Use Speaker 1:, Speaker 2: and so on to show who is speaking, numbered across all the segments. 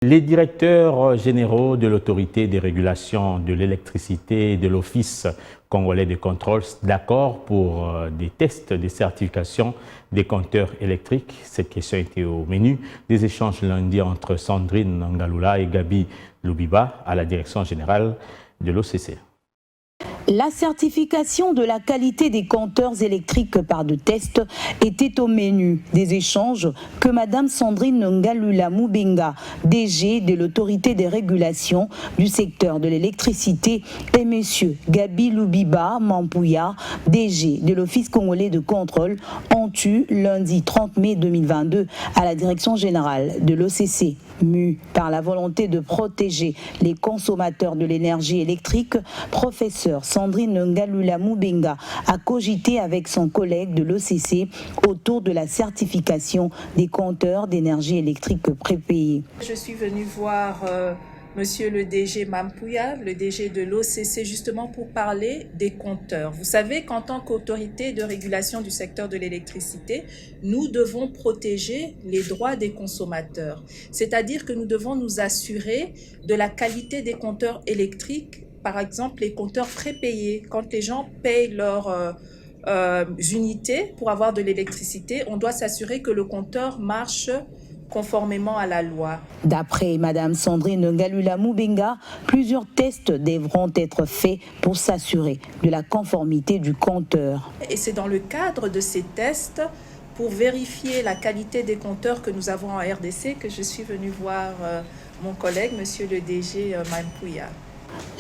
Speaker 1: Les directeurs généraux de l'autorité des régulations de l'électricité et de l'Office congolais de contrôle d'accord pour des tests de certification des compteurs électriques. Cette question était au menu des échanges lundi entre Sandrine Ngalula et Gabi Lubiba à la direction générale de l'OCC.
Speaker 2: La certification de la qualité des compteurs électriques par de tests était au menu des échanges que Mme Sandrine Ngalula Mubenga, DG de l'autorité des régulations du secteur de l'électricité, et M. Gabi Lubiba Mampouya, DG de l'Office congolais de contrôle, ont eu lundi 30 mai 2022 à la direction générale de l'OCC. Mue par la volonté de protéger les consommateurs de l'énergie électrique, professeur Sandrine Ngalula Mubenga a cogité avec son collègue de l'OCC autour de la certification des compteurs d'énergie électrique prépayés.
Speaker 3: Je suis venue voir Monsieur le DG Mampouya, le DG de l'OCC, justement pour parler des compteurs. Vous savez qu'en tant qu'autorité de régulation du secteur de l'électricité, nous devons protéger les droits des consommateurs. C'est-à-dire que nous devons nous assurer de la qualité des compteurs électriques, par exemple les compteurs prépayés. Quand les gens payent leurs unités pour avoir de l'électricité, on doit s'assurer que le compteur marche conformément à la loi.
Speaker 2: D'après Mme Sandrine Ngalula Mubenga, plusieurs tests devront être faits pour s'assurer de la conformité du compteur.
Speaker 3: Et c'est dans le cadre de ces tests, pour vérifier la qualité des compteurs que nous avons en RDC, que je suis venue voir mon collègue, monsieur le DG Mampouya.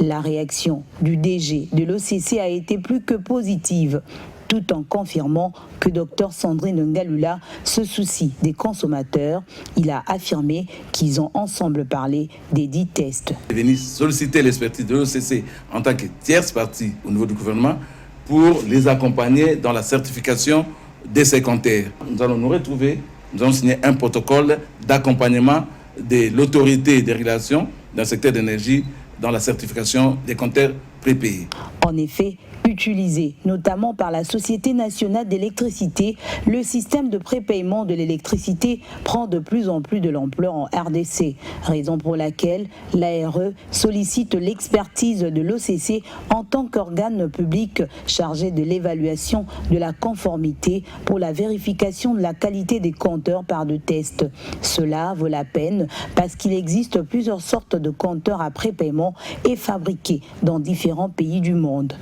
Speaker 2: La réaction du DG de l'OCC a été plus que positive, tout en confirmant que Dr Sandrine Ngalula se soucie des consommateurs. Il a affirmé qu'ils ont ensemble parlé des 10 tests.
Speaker 4: Je suis venu solliciter l'expertise de l'OCC en tant que tierce partie au niveau du gouvernement pour les accompagner dans la certification de ces compteurs. Nous allons nous retrouver, nous allons signer un protocole d'accompagnement de l'autorité des régulations dans le secteur d'énergie dans la certification des compteurs prépayés.
Speaker 2: En effet, utilisé notamment par la Société nationale d'électricité, le système de prépaiement de l'électricité prend de plus en plus de l'ampleur en RDC, raison pour laquelle l'ARE sollicite l'expertise de l'OCC en tant qu'organe public chargé de l'évaluation de la conformité pour la vérification de la qualité des compteurs par de tests. Cela vaut la peine parce qu'il existe plusieurs sortes de compteurs à prépaiement et fabriqués dans différents pays du monde.